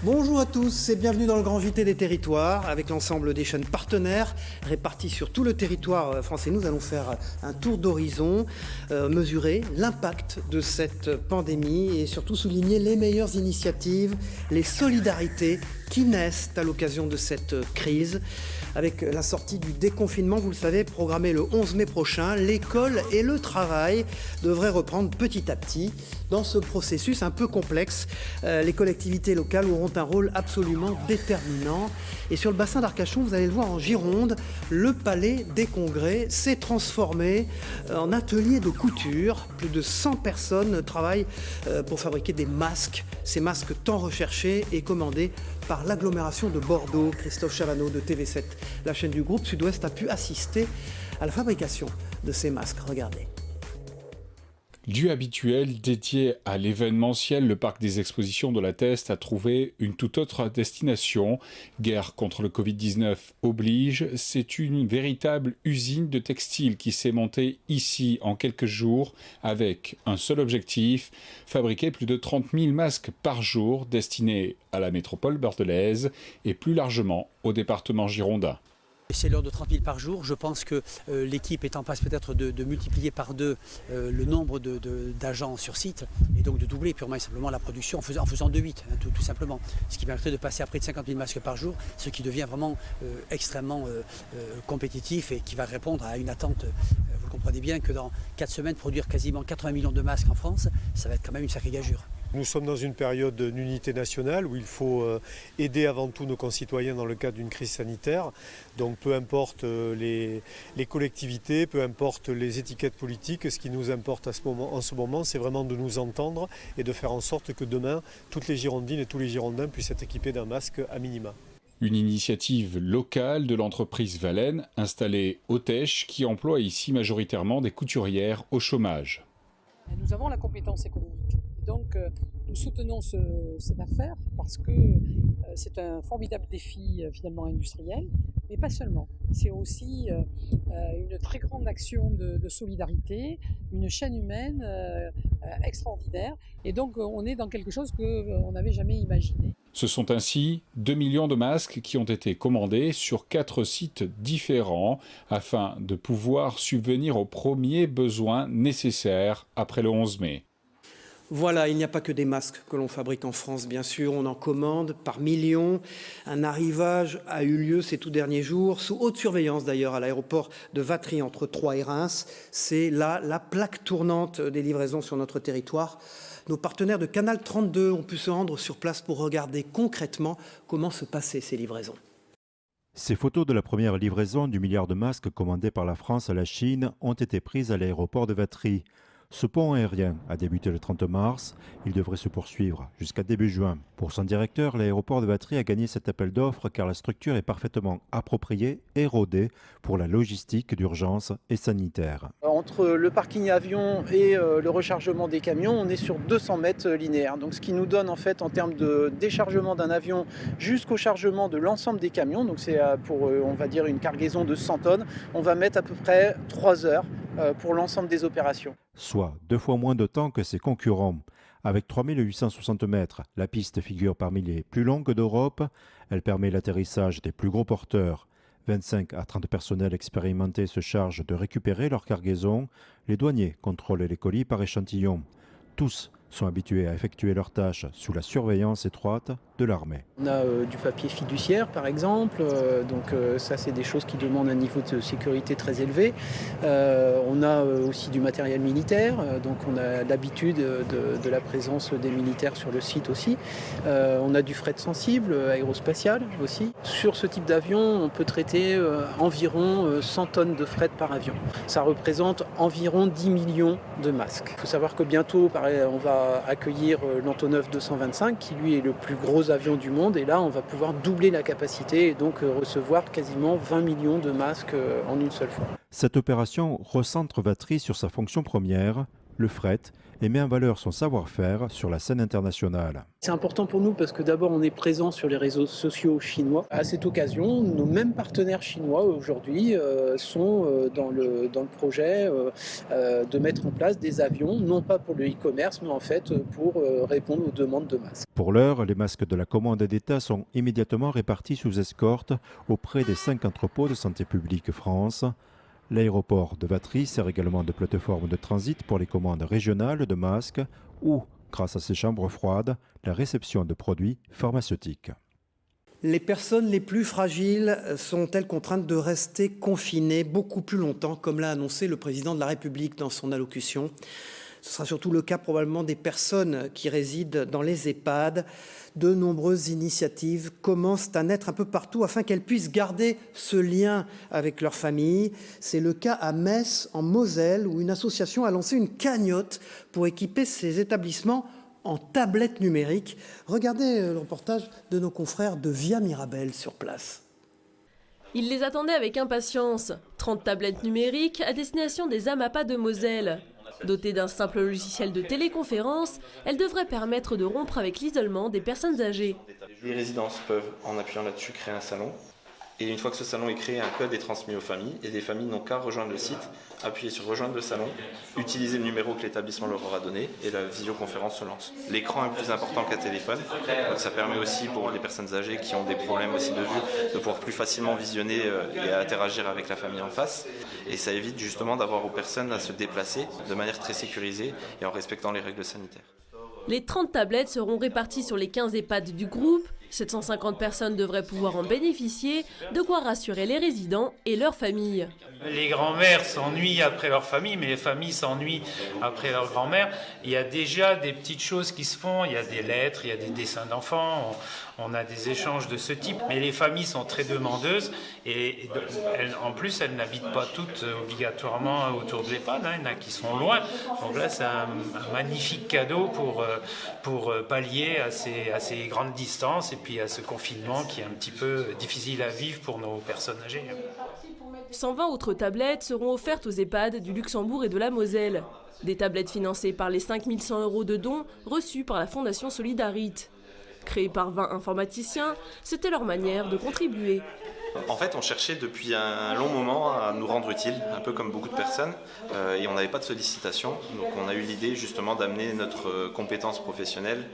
Bonjour à tous et bienvenue dans le Grand JT des territoires avec l'ensemble des chaînes partenaires réparties sur tout le territoire français. Nous allons faire un tour d'horizon, mesurer l'impact de cette pandémie et surtout souligner les meilleures initiatives, les solidarités qui naissent à l'occasion de cette crise. Avec la sortie du déconfinement, vous le savez, programmé le 11 mai prochain, l'école et le travail devraient reprendre petit à petit. Dans ce processus un peu complexe, les collectivités locales auront un rôle absolument déterminant. Et sur le bassin d'Arcachon, vous allez le voir en Gironde, le palais des congrès s'est transformé en atelier de couture. Plus de 100 personnes travaillent pour fabriquer des masques. Ces masques tant recherchés et commandés par l'agglomération de Bordeaux. Christophe Chavanneau de TV7, la chaîne du groupe Sud-Ouest, a pu assister à la fabrication de ces masques. Regardez. Lieu habituel dédié à l'événementiel, le parc des expositions de la Teste a trouvé une toute autre destination. Guerre contre le Covid-19 oblige, c'est une véritable usine de textile qui s'est montée ici en quelques jours avec un seul objectif, fabriquer plus de 30 000 masques par jour destinés à la métropole bordelaise et plus largement au département girondin. C'est l'heure de 30 000 par jour. Je pense que l'équipe est en passe peut-être de multiplier par deux le nombre d'agents sur site et donc de doubler purement et simplement la production en faisant 2-8, hein, tout simplement. Ce qui permettrait de passer à près de 50 000 masques par jour, ce qui devient vraiment extrêmement compétitif et qui va répondre à une attente. Vous le comprenez bien que dans 4 semaines, produire quasiment 80 millions de masques en France, ça va être quand même une sacrée gageure. Nous sommes dans une période d'unité nationale où il faut aider avant tout nos concitoyens dans le cadre d'une crise sanitaire. Donc peu importe les collectivités, peu importe les étiquettes politiques, ce qui nous importe en ce moment, c'est vraiment de nous entendre et de faire en sorte que demain, toutes les Girondines et tous les Girondins puissent être équipés d'un masque à minima. Une initiative locale de l'entreprise Valène, installée au Tech, qui emploie ici majoritairement des couturières au chômage. Nous avons la compétence économique. Donc nous soutenons cette affaire parce que c'est un formidable défi finalement industriel, mais pas seulement. C'est aussi une très grande action de solidarité, une chaîne humaine extraordinaire. Et donc on est dans quelque chose qu'on n'avait jamais imaginé. Ce sont ainsi 2 millions de masques qui ont été commandés sur 4 sites différents afin de pouvoir subvenir aux premiers besoins nécessaires après le 11 mai. Voilà, il n'y a pas que des masques que l'on fabrique en France, bien sûr, on en commande par millions. Un arrivage a eu lieu ces tout derniers jours, sous haute surveillance d'ailleurs, à l'aéroport de Vatry entre Troyes et Reims. C'est là la plaque tournante des livraisons sur notre territoire. Nos partenaires de Canal 32 ont pu se rendre sur place pour regarder concrètement comment se passaient ces livraisons. Ces photos de la première livraison du milliard de masques commandés par la France à la Chine ont été prises à l'aéroport de Vatry. Ce pont aérien a débuté le 30 mars. Il devrait se poursuivre jusqu'à début juin. Pour son directeur, l'aéroport de Vatry a gagné cet appel d'offres car la structure est parfaitement appropriée et rodée pour la logistique d'urgence et sanitaire. Entre le parking avion et le rechargement des camions, on est sur 200 mètres linéaires. Donc, ce qui nous donne en fait en termes de déchargement d'un avion jusqu'au chargement de l'ensemble des camions, donc c'est pour on va dire une cargaison de 100 tonnes, on va mettre à peu près 3 heures pour l'ensemble des opérations. Soit 2 fois moins de temps que ses concurrents. Avec 3860 mètres, la piste figure parmi les plus longues d'Europe. Elle permet l'atterrissage des plus gros porteurs. 25 à 30 personnels expérimentés se chargent de récupérer leur cargaison. Les douaniers contrôlent les colis par échantillon. Tous sont habitués à effectuer leurs tâches sous la surveillance étroite de l'armée. On a du papier fiduciaire par exemple, donc ça c'est des choses qui demandent un niveau de sécurité très élevé. On a aussi du matériel militaire, donc on a l'habitude de la présence des militaires sur le site aussi. On a du fret sensible, aérospatial aussi. Sur ce type d'avion, on peut traiter environ 100 tonnes de fret par avion. Ça représente environ 10 millions de masques. Il faut savoir que bientôt, on va accueillir l'Antonov 225 qui lui est le plus gros avion du monde et là on va pouvoir doubler la capacité et donc recevoir quasiment 20 millions de masques en une seule fois. Cette opération recentre Vatry sur sa fonction première, le fret, et met en valeur son savoir-faire sur la scène internationale. C'est important pour nous parce que d'abord on est présent sur les réseaux sociaux chinois. À cette occasion, nos mêmes partenaires chinois aujourd'hui sont dans le projet de mettre en place des avions, non pas pour le e-commerce, mais en fait pour répondre aux demandes de masse. Pour l'heure, les masques de la commande d'État sont immédiatement répartis sous escorte auprès des 5 entrepôts de Santé publique France. L'aéroport de Vatry sert également de plateforme de transit pour les commandes régionales de masques ou, grâce à ses chambres froides, la réception de produits pharmaceutiques. Les personnes les plus fragiles sont-elles contraintes de rester confinées beaucoup plus longtemps, comme l'a annoncé le président de la République dans son allocution ? Ce sera surtout le cas probablement des personnes qui résident dans les EHPAD. De nombreuses initiatives commencent à naître un peu partout afin qu'elles puissent garder ce lien avec leur famille. C'est le cas à Metz, en Moselle, où une association a lancé une cagnotte pour équiper ces établissements en tablettes numériques. Regardez le reportage de nos confrères de Via Mirabel sur place. Ils les attendaient avec impatience. 30 tablettes numériques à destination des AMAPA de Moselle. Dotées d'un simple logiciel de téléconférence, elles devraient permettre de rompre avec l'isolement des personnes âgées. Les résidences peuvent, en appuyant là-dessus, créer un salon. Et une fois que ce salon est créé, un code est transmis aux familles. Et les familles n'ont qu'à rejoindre le site, appuyer sur rejoindre le salon, utiliser le numéro que l'établissement leur aura donné et la visioconférence se lance. L'écran est plus important qu'un téléphone. Donc ça permet aussi pour les personnes âgées qui ont des problèmes aussi de vue de pouvoir plus facilement visionner et interagir avec la famille en face. Et ça évite justement d'avoir aux personnes à se déplacer de manière très sécurisée et en respectant les règles sanitaires. Les 30 tablettes seront réparties sur les 15 EHPAD du groupe. 750 personnes devraient pouvoir en bénéficier, de quoi rassurer les résidents et leurs familles. Les grands-mères s'ennuient après leur famille, mais les familles s'ennuient après leur grand-mère. Il y a déjà des petites choses qui se font, il y a des lettres, il y a des dessins d'enfants, on a des échanges de ce type. Mais les familles sont très demandeuses et en plus, elles n'habitent pas toutes obligatoirement autour de l'EHPAD, il y en a qui sont loin. Donc là, c'est un magnifique cadeau pour pallier à ces grandes distances et puis à ce confinement qui est un petit peu difficile à vivre pour nos personnes âgées. 120 autres tablettes seront offertes aux EHPAD du Luxembourg et de la Moselle. Des tablettes financées par les 5 100 € de dons reçus par la Fondation Solidarite. Créées par 20 informaticiens, c'était leur manière de contribuer. En fait, on cherchait depuis un long moment à nous rendre utiles, un peu comme beaucoup de personnes, et on n'avait pas de sollicitation. Donc on a eu l'idée justement d'amener notre compétence professionnelle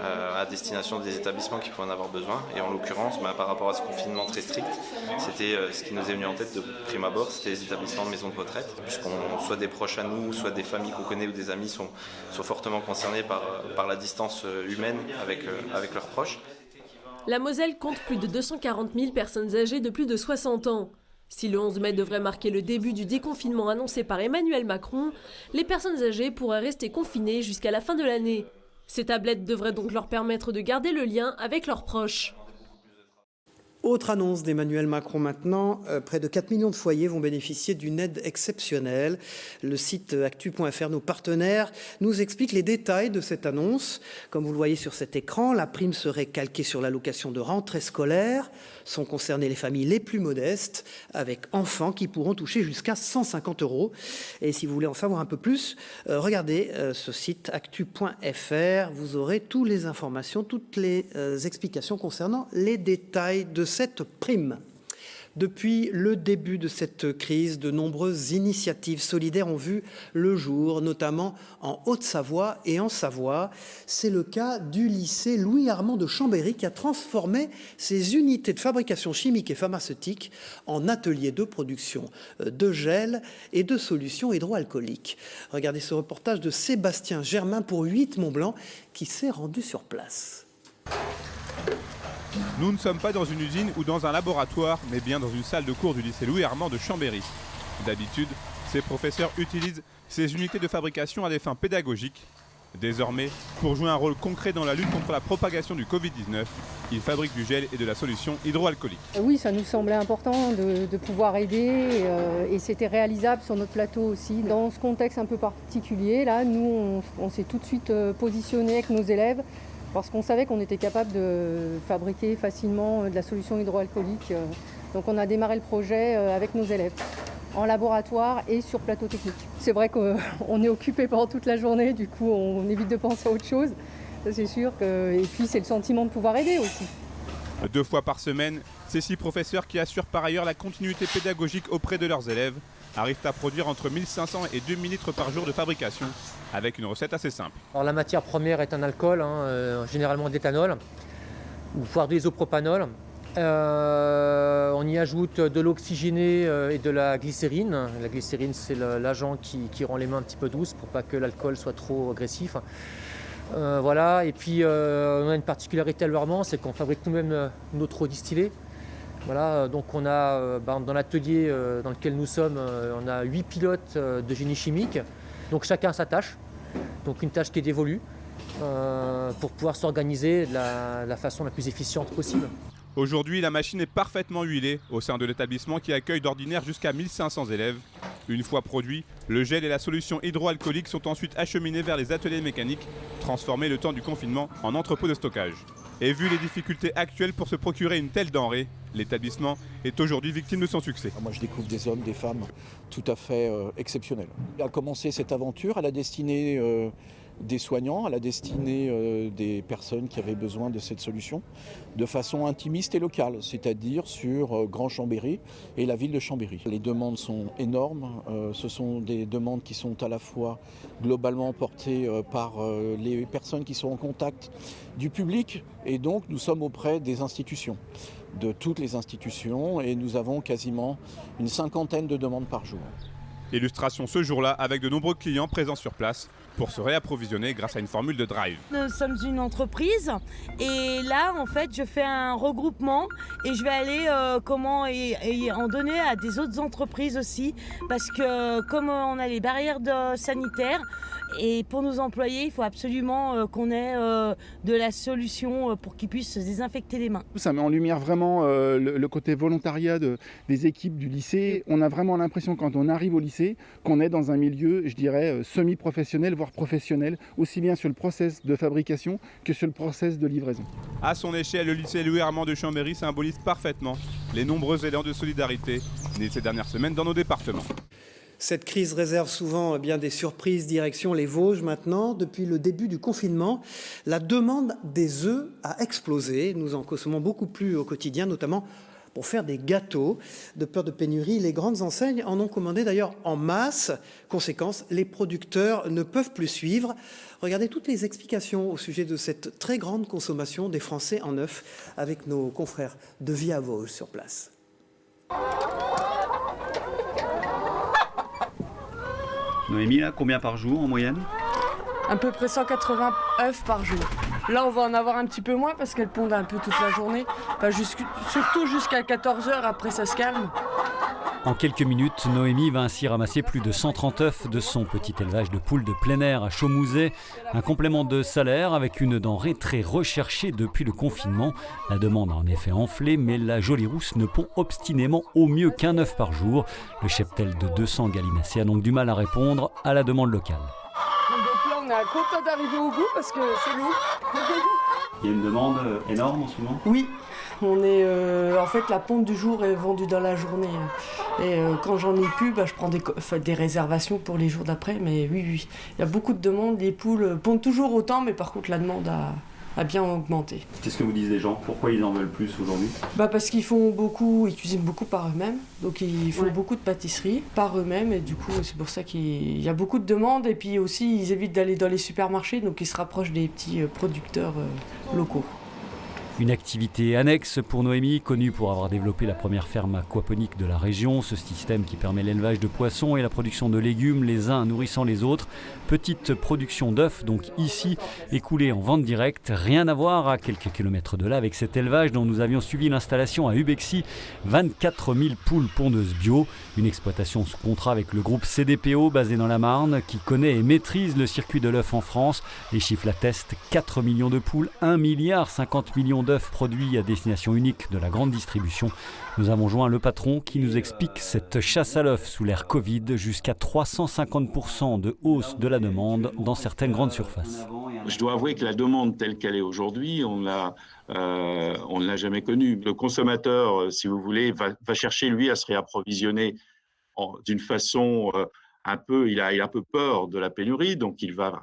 à destination des établissements qui pouvaient en avoir besoin. Et en l'occurrence, par rapport à ce confinement très strict, c'était ce qui nous est venu en tête de prime abord, c'était les établissements de maisons de retraite, puisqu'on soit des proches à nous, soit des familles qu'on connaît ou des amis sont fortement concernés par la distance humaine avec leurs proches. La Moselle compte plus de 240 000 personnes âgées de plus de 60 ans. Si le 11 mai devrait marquer le début du déconfinement annoncé par Emmanuel Macron, les personnes âgées pourraient rester confinées jusqu'à la fin de l'année. Ces tablettes devraient donc leur permettre de garder le lien avec leurs proches. Autre annonce d'Emmanuel Macron maintenant, près de 4 millions de foyers vont bénéficier d'une aide exceptionnelle. Le site actu.fr, nos partenaires, nous explique les détails de cette annonce. Comme vous le voyez sur cet écran, la prime serait calquée sur l'allocation de rentrée scolaire. Sont concernées les familles les plus modestes, avec enfants qui pourront toucher jusqu'à 150 €. Et si vous voulez en savoir un peu plus, regardez ce site actu.fr. Vous aurez toutes les informations, toutes les explications concernant les détails de cette prime. Depuis le début de cette crise, de nombreuses initiatives solidaires ont vu le jour, notamment en Haute-Savoie et en Savoie. C'est le cas du lycée Louis-Armand de Chambéry qui a transformé ses unités de fabrication chimique et pharmaceutique en ateliers de production de gel et de solutions hydroalcooliques. Regardez ce reportage de Sébastien Germain pour 8 Mont-Blanc qui s'est rendu sur place. Nous ne sommes pas dans une usine ou dans un laboratoire, mais bien dans une salle de cours du lycée Louis-Armand de Chambéry. D'habitude, ces professeurs utilisent ces unités de fabrication à des fins pédagogiques. Désormais, pour jouer un rôle concret dans la lutte contre la propagation du Covid-19, ils fabriquent du gel et de la solution hydroalcoolique. Oui, ça nous semblait important de pouvoir aider et c'était réalisable sur notre plateau aussi. Dans ce contexte un peu particulier, là, nous, on s'est tout de suite positionné avec nos élèves parce qu'on savait qu'on était capable de fabriquer facilement de la solution hydroalcoolique. Donc on a démarré le projet avec nos élèves. en laboratoire et sur plateau technique. C'est vrai qu'on est occupé pendant toute la journée, du coup on évite de penser à autre chose, ça c'est sûr. Et puis c'est le sentiment de pouvoir aider aussi. 2 fois par semaine, ces 6 professeurs qui assurent par ailleurs la continuité pédagogique auprès de leurs élèves arrivent à produire entre 1500 et 2000 litres par jour de fabrication avec une recette assez simple. Alors, la matière première est un alcool, généralement d'éthanol ou voire de l'isopropanol. On y ajoute de l'eau oxygénée et de la glycérine. La glycérine, c'est l'agent qui rend les mains un petit peu douces pour pas que l'alcool soit trop agressif. Voilà. Et puis on a une particularité à Loirement, c'est qu'on fabrique nous-mêmes notre eau distillée. Voilà, donc on a dans l'atelier dans lequel nous sommes, on a 8 pilotes de génie chimique. Donc chacun sa tâche, donc une tâche qui est dévolue pour pouvoir s'organiser de la façon la plus efficiente possible. Aujourd'hui, la machine est parfaitement huilée au sein de l'établissement qui accueille d'ordinaire jusqu'à 1500 élèves. Une fois produit, le gel et la solution hydroalcoolique sont ensuite acheminés vers les ateliers mécaniques, transformés le temps du confinement en entrepôt de stockage. Et vu les difficultés actuelles pour se procurer une telle denrée, l'établissement est aujourd'hui victime de son succès. Moi je découvre des hommes, des femmes tout à fait exceptionnels. A commencé cette aventure à la destinée des soignants, à la destinée des personnes qui avaient besoin de cette solution, de façon intimiste et locale, c'est-à-dire sur Grand Chambéry et la ville de Chambéry. Les demandes sont énormes, ce sont des demandes qui sont à la fois globalement portées par les personnes qui sont en contact du public, et donc nous sommes auprès des institutions, de toutes les institutions, et nous avons quasiment une 50aine de demandes par jour. Illustration ce jour-là avec de nombreux clients présents sur place pour se réapprovisionner grâce à une formule de drive. Nous sommes une entreprise et là en fait je fais un regroupement et je vais aller et en donner à des autres entreprises aussi, parce que comme on a les barrières sanitaires, et pour nos employés, il faut absolument qu'on ait de la solution pour qu'ils puissent se désinfecter les mains. Ça met en lumière vraiment le côté volontariat des équipes du lycée. On a vraiment l'impression quand on arrive au lycée qu'on est dans un milieu, je dirais, semi-professionnel, voire professionnel, aussi bien sur le process de fabrication que sur le process de livraison. À son échelle, le lycée Louis Armand de Chambéry symbolise parfaitement les nombreux élans de solidarité nés ces dernières semaines dans nos départements. Cette crise réserve souvent bien des surprises, direction les Vosges maintenant. Depuis le début du confinement, la demande des œufs a explosé. Nous en consommons beaucoup plus au quotidien, notamment pour faire des gâteaux. De peur de pénurie, les grandes enseignes en ont commandé d'ailleurs en masse. Conséquence, les producteurs ne peuvent plus suivre. Regardez toutes les explications au sujet de cette très grande consommation des Français en œufs avec nos confrères de Via Vosges sur place. Noémie, là, combien par jour en moyenne? À peu près 180 œufs par jour. Là, on va en avoir un petit peu moins parce qu'elles pondent un peu toute la journée. Enfin, surtout jusqu'à 14h, après ça se calme. En quelques minutes, Noémie va ainsi ramasser plus de 130 œufs de son petit élevage de poules de plein air à Chaumouzet. Un complément de salaire avec une denrée très recherchée depuis le confinement. La demande a en effet enflé, mais la Jolie Rousse ne pond obstinément au mieux qu'un œuf par jour. Le cheptel de 200 gallinacés a donc du mal à répondre à la demande locale. Donc là, on est content d'arriver au bout parce que c'est lourd. Il y a une demande énorme en ce moment? Oui. On est, en fait, la ponte du jour est vendue dans la journée. Et quand j'en ai plus, je prends des réservations pour les jours d'après. Mais oui, il y a beaucoup de demandes. Les poules pondent toujours autant, mais par contre, la demande a bien augmenté. Qu'est-ce que vous disent les gens? Pourquoi ils en veulent plus aujourd'hui? Parce qu'ils cuisinent beaucoup par eux-mêmes. Donc ils font beaucoup de pâtisseries par eux-mêmes. Et du coup, c'est pour ça qu'il y a beaucoup de demandes. Et puis aussi, ils évitent d'aller dans les supermarchés. Donc ils se rapprochent des petits producteurs locaux. Une activité annexe pour Noémie, connue pour avoir développé la première ferme aquaponique de la région. Ce système qui permet l'élevage de poissons et la production de légumes, les uns nourrissant les autres. Petite production d'œufs, donc ici, écoulée en vente directe. Rien à voir à quelques kilomètres de là avec cet élevage dont nous avions suivi l'installation à Ubexy. 24 000 poules pondeuses bio. Une exploitation sous contrat avec le groupe CDPO basé dans la Marne qui connaît et maîtrise le circuit de l'œuf en France. Les chiffres l'attestent, 4 millions de poules, 1,50 milliard d'œufs produits à destination unique de la grande distribution. Nous avons joint le patron qui nous explique cette chasse à l'œuf sous l'ère Covid, jusqu'à 350% de hausse de la demande dans certaines grandes surfaces. Je dois avouer que la demande telle qu'elle est aujourd'hui, on ne l'a jamais connue. Le consommateur, si vous voulez, va chercher lui à se réapprovisionner d'une façon il a un peu peur de la pénurie, donc il va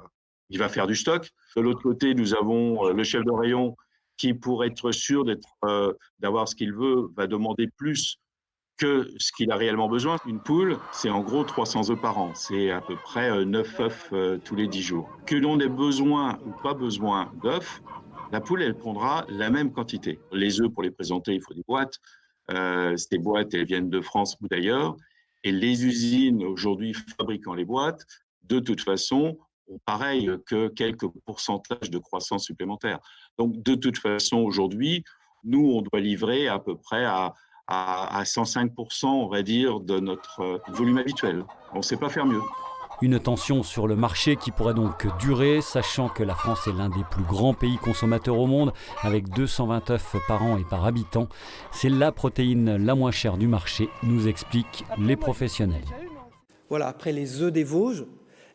faire du stock. De l'autre côté, nous avons le chef de rayon qui, pour être sûr d'avoir ce qu'il veut, va demander plus que ce qu'il a réellement besoin. Une poule, c'est en gros 300 œufs par an. C'est à peu près 9 œufs tous les 10 jours. Que l'on ait besoin ou pas besoin d'œufs, la poule, elle prendra la même quantité. Les œufs, pour les présenter, il faut des boîtes. Ces boîtes, elles viennent de France ou d'ailleurs. Et les usines, aujourd'hui, fabriquant les boîtes, de toute façon, ont pareil que quelques pourcentages de croissance supplémentaires. Donc, de toute façon, aujourd'hui, nous, on doit livrer à peu près à 105%, on va dire, de notre volume habituel. On ne sait pas faire mieux. Une tension sur le marché qui pourrait donc durer, sachant que la France est l'un des plus grands pays consommateurs au monde, avec 220 œufs par an et par habitant. C'est la protéine la moins chère du marché, nous expliquent les professionnels. Voilà, après les œufs des Vosges,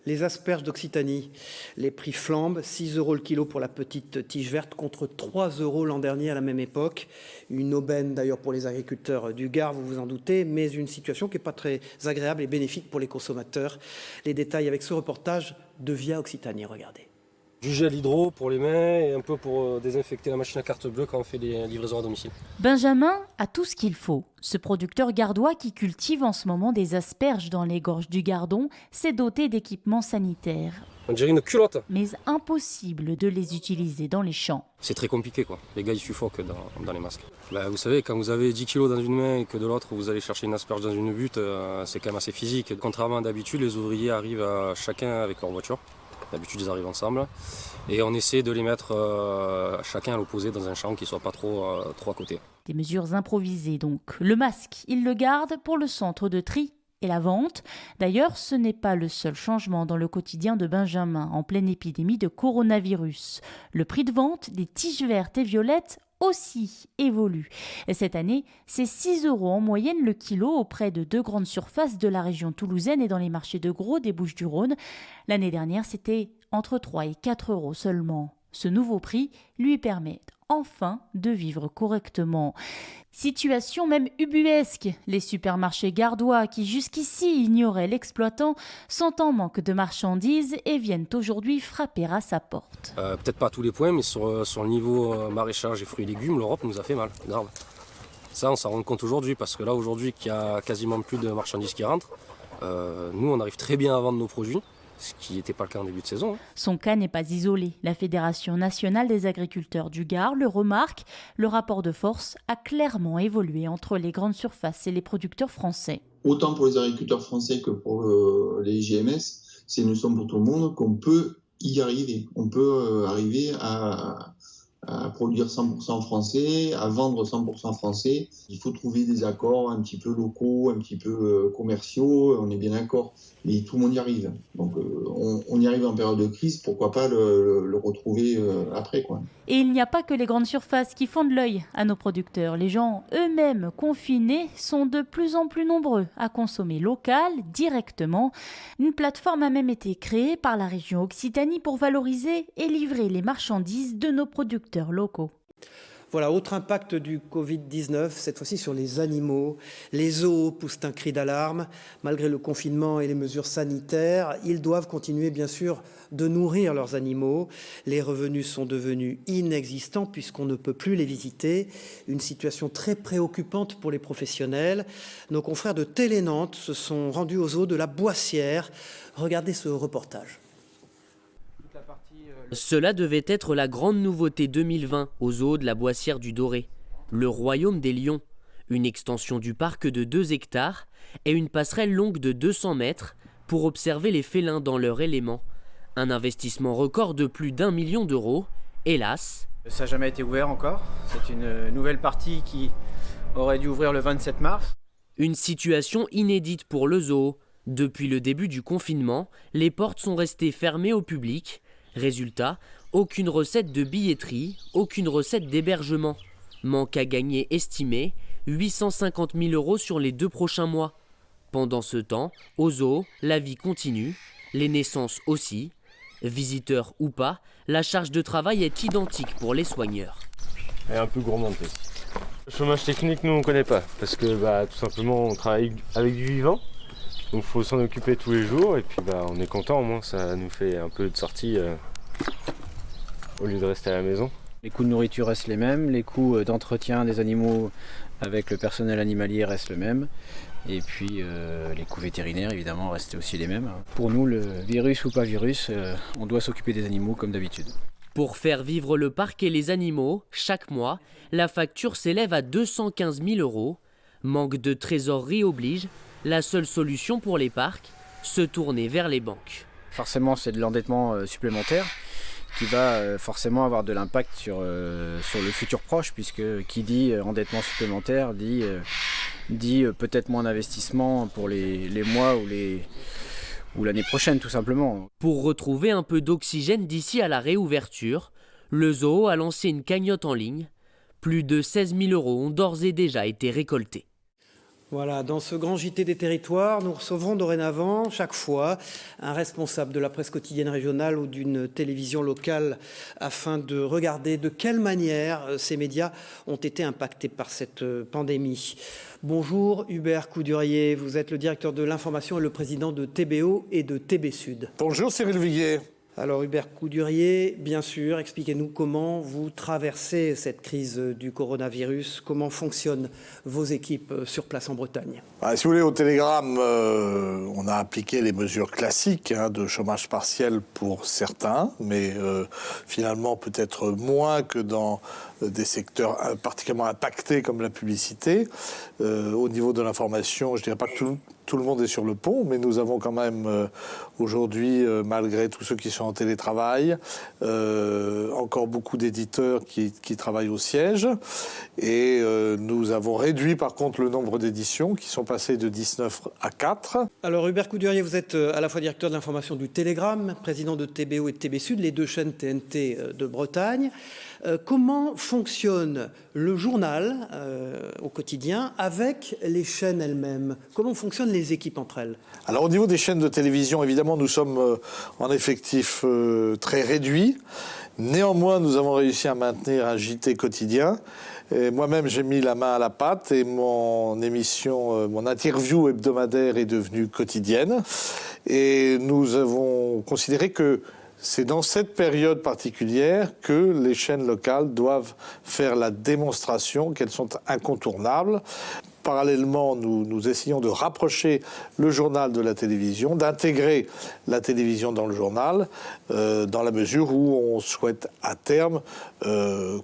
les asperges d'Occitanie, les prix flambent, 6 € le kilo pour la petite tige verte contre 3 € l'an dernier à la même époque. Une aubaine d'ailleurs pour les agriculteurs du Gard, vous vous en doutez, mais une situation qui n'est pas très agréable et bénéfique pour les consommateurs. Les détails avec ce reportage de Via Occitanie, regardez. Du gel hydro pour les mains et un peu pour désinfecter la machine à carte bleue quand on fait des livraisons à domicile. Benjamin a tout ce qu'il faut. Ce producteur gardois qui cultive en ce moment des asperges dans les gorges du Gardon s'est doté d'équipements sanitaires. On dirait une culotte. Mais impossible de les utiliser dans les champs. C'est très compliqué quoi. Les gars ils suffoquent dans les masques. Vous savez, quand vous avez 10 kilos dans une main et que de l'autre vous allez chercher une asperge dans une butte, c'est quand même assez physique. Contrairement à d'habitude, les ouvriers arrivent chacun avec leur voiture. D'habitude, ils arrivent ensemble et on essaie de les mettre chacun à l'opposé dans un champ qui ne soit pas trop à côté. Des mesures improvisées donc. Le masque, il le garde pour le centre de tri et la vente. D'ailleurs, ce n'est pas le seul changement dans le quotidien de Benjamin en pleine épidémie de coronavirus. Le prix de vente des tiges vertes et violettes aussi évolue. Et cette année, c'est 6 € en moyenne le kilo auprès de 2 grandes surfaces de la région toulousaine et dans les marchés de gros des Bouches-du-Rhône. L'année dernière, c'était entre 3 et 4 € seulement. Ce nouveau prix lui permet enfin de vivre correctement. Situation même ubuesque. Les supermarchés gardois qui jusqu'ici ignoraient l'exploitant sont en manque de marchandises et viennent aujourd'hui frapper à sa porte. Peut-être pas à tous les points, mais sur le niveau maraîchage et fruits et légumes, l'Europe nous a fait mal, grave. Ça, on s'en rend compte aujourd'hui parce que là, aujourd'hui, qu'il y a quasiment plus de marchandises qui rentrent, nous, on arrive très bien à vendre nos produits. Ce qui n'était pas le cas en début de saison. Son cas n'est pas isolé. La Fédération nationale des agriculteurs du Gard le remarque. Le rapport de force a clairement évolué entre les grandes surfaces et les producteurs français. Autant pour les agriculteurs français que pour les GMS, c'est une leçon pour tout le monde qu'on peut y arriver. On peut arriver à produire 100% français, à vendre 100% français. Il faut trouver des accords un petit peu locaux, un petit peu commerciaux, on est bien d'accord. Mais tout le monde y arrive. Donc on y arrive en période de crise, pourquoi pas le retrouver après, quoi. Et il n'y a pas que les grandes surfaces qui font de l'œil à nos producteurs. Les gens eux-mêmes confinés sont de plus en plus nombreux à consommer local, directement. Une plateforme a même été créée par la région Occitanie pour valoriser et livrer les marchandises de nos producteurs locaux. Voilà, autre impact du Covid-19, cette fois-ci sur les animaux. Les zoos poussent un cri d'alarme. Malgré le confinement et les mesures sanitaires, ils doivent continuer, bien sûr, de nourrir leurs animaux. Les revenus sont devenus inexistants puisqu'on ne peut plus les visiter. Une situation très préoccupante pour les professionnels. Nos confrères de Télé Nantes se sont rendus aux zoos de la Boissière. Regardez ce reportage. Cela devait être la grande nouveauté 2020 au zoo de la Boissière du Doré. Le royaume des lions, une extension du parc de 2 hectares et une passerelle longue de 200 mètres pour observer les félins dans leur élément. Un investissement record de plus d'1 million d'euros. Hélas, ça n'a jamais été ouvert encore. C'est une nouvelle partie qui aurait dû ouvrir le 27 mars. Une situation inédite pour le zoo. Depuis le début du confinement, les portes sont restées fermées au public. Résultat, aucune recette de billetterie, aucune recette d'hébergement. Manque à gagner estimé, 850 000 € sur les 2 prochains mois. Pendant ce temps, au zoo, la vie continue, les naissances aussi. Visiteurs ou pas, la charge de travail est identique pour les soigneurs. Elle est un peu gourmande. Le chômage technique, nous on ne connaît pas, parce que tout simplement on travaille avec du vivant. Donc faut s'en occuper tous les jours et puis on est content, au moins ça nous fait un peu de sortie au lieu de rester à la maison. Les coûts de nourriture restent les mêmes, les coûts d'entretien des animaux avec le personnel animalier restent les mêmes. Et puis les coûts vétérinaires évidemment restent aussi les mêmes. Pour nous, le virus ou pas virus, on doit s'occuper des animaux comme d'habitude. Pour faire vivre le parc et les animaux, chaque mois, la facture s'élève à 215 000 €. Manque de trésorerie oblige, la seule solution pour les parcs, se tourner vers les banques. Forcément, c'est de l'endettement supplémentaire qui va forcément avoir de l'impact sur le futur proche, puisque qui dit endettement supplémentaire dit peut-être moins d'investissement pour les mois ou l'année prochaine tout simplement. Pour retrouver un peu d'oxygène d'ici à la réouverture, le zoo a lancé une cagnotte en ligne. Plus de 16 000 € ont d'ores et déjà été récoltés. Voilà, dans ce grand JT des territoires, nous recevrons dorénavant, chaque fois, un responsable de la presse quotidienne régionale ou d'une télévision locale afin de regarder de quelle manière ces médias ont été impactés par cette pandémie. Bonjour Hubert Coudurier, vous êtes le directeur de l'information et le président de TBO et de TB Sud. Bonjour Cyril Viguier. Alors Hubert Coudurier, bien sûr, expliquez-nous comment vous traversez cette crise du coronavirus, comment fonctionnent vos équipes sur place en Bretagne. Si vous voulez, au Télégramme, on a appliqué les mesures classiques de chômage partiel pour certains, mais finalement peut-être moins que dans des secteurs particulièrement impactés comme la publicité. Au niveau de l'information, je ne dirais pas que tout le monde est sur le pont, mais nous avons quand même aujourd'hui, malgré tous ceux qui sont en télétravail, encore beaucoup d'éditeurs qui travaillent au siège. Et nous avons réduit par contre le nombre d'éditions qui sont passées de 19 à 4. Alors Hubert Coudurier, vous êtes à la fois directeur de l'information du Télégramme, président de TBO et de TB Sud, les deux chaînes TNT de Bretagne. Comment fonctionne le journal au quotidien avec les chaînes elles-mêmes? Comment fonctionnent les équipes entre elles? Alors au niveau des chaînes de télévision, évidemment, nous sommes en effectif très réduit. Néanmoins, nous avons réussi à maintenir un JT quotidien. Moi-même, j'ai mis la main à la pâte et mon émission, mon interview hebdomadaire est devenue quotidienne. Et nous avons considéré que c'est dans cette période particulière que les chaînes locales doivent faire la démonstration qu'elles sont incontournables. Parallèlement, nous essayons de rapprocher le journal de la télévision, d'intégrer la télévision dans le journal, dans la mesure où on souhaite à terme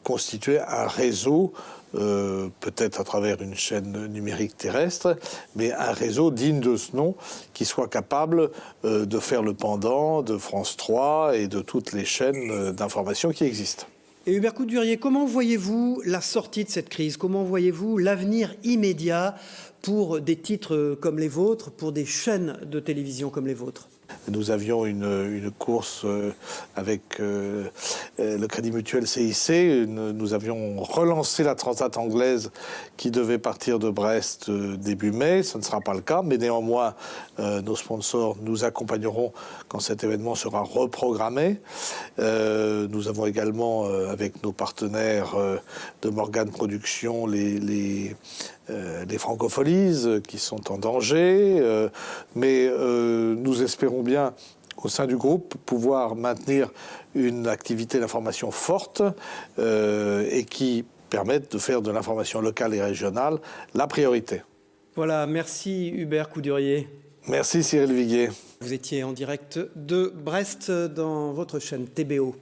constituer un réseau, peut-être à travers une chaîne numérique terrestre, mais un réseau digne de ce nom qui soit capable de faire le pendant de France 3 et de toutes les chaînes d'information qui existent. Et Hubert Coudurier, comment voyez-vous la sortie de cette crise? Comment voyez-vous l'avenir immédiat pour des titres comme les vôtres, pour des chaînes de télévision comme les vôtres? Nous avions une course avec le Crédit Mutuel CIC. Nous avions relancé la Transat anglaise qui devait partir de Brest début mai. Ce ne sera pas le cas, mais néanmoins, nos sponsors nous accompagneront quand cet événement sera reprogrammé. Nous avons également, avec nos partenaires de Morgane Productions, les francopholies qui sont en danger, mais nous espérons bien au sein du groupe pouvoir maintenir une activité d'information forte et qui permette de faire de l'information locale et régionale la priorité. Voilà, merci Hubert Coudurier. Merci Cyril Viguier. Vous étiez en direct de Brest dans votre chaîne TBO.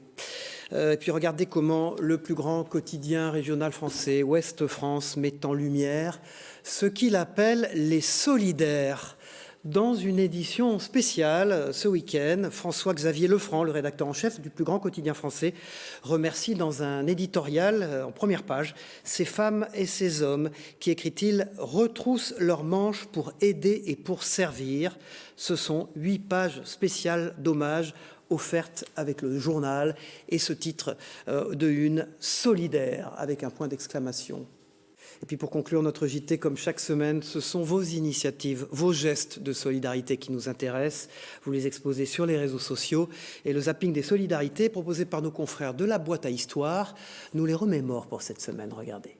Et puis regardez comment le plus grand quotidien régional français, Ouest France, met en lumière ce qu'il appelle les solidaires. Dans une édition spéciale ce week-end, François-Xavier Lefranc, le rédacteur en chef du plus grand quotidien français, remercie dans un éditorial en première page ces femmes et ces hommes qui, écrit-il, retroussent leurs manches pour aider et pour servir. Ce sont 8 pages spéciales d'hommage offerte avec le journal et ce titre de une solidaire avec un point d'exclamation. Et puis pour conclure notre JT, comme chaque semaine, ce sont vos initiatives, vos gestes de solidarité qui nous intéressent. Vous les exposez sur les réseaux sociaux et le zapping des solidarités proposé par nos confrères de la boîte à histoire nous les remémore pour cette semaine. Regardez.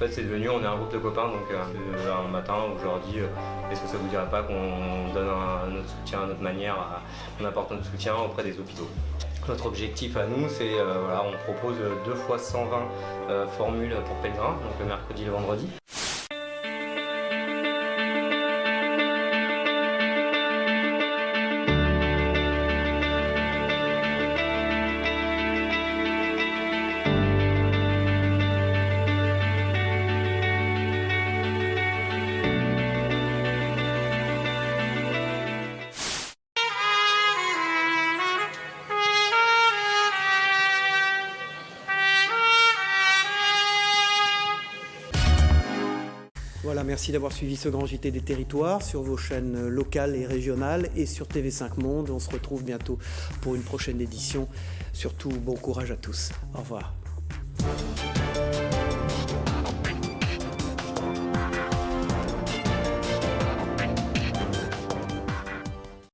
fait, c'est devenu, on est un groupe de copains, donc un matin où je leur dis est-ce que ça vous dirait pas qu'on donne notre soutien à notre manière, on apporte notre soutien auprès des hôpitaux. Notre objectif à nous, c'est voilà, on propose 2 fois 120 formules pour pèlerins, donc le mercredi et le vendredi. Voilà, merci d'avoir suivi ce grand JT des territoires sur vos chaînes locales et régionales et sur TV5 Monde. On se retrouve bientôt pour une prochaine édition. Surtout, bon courage à tous. Au revoir.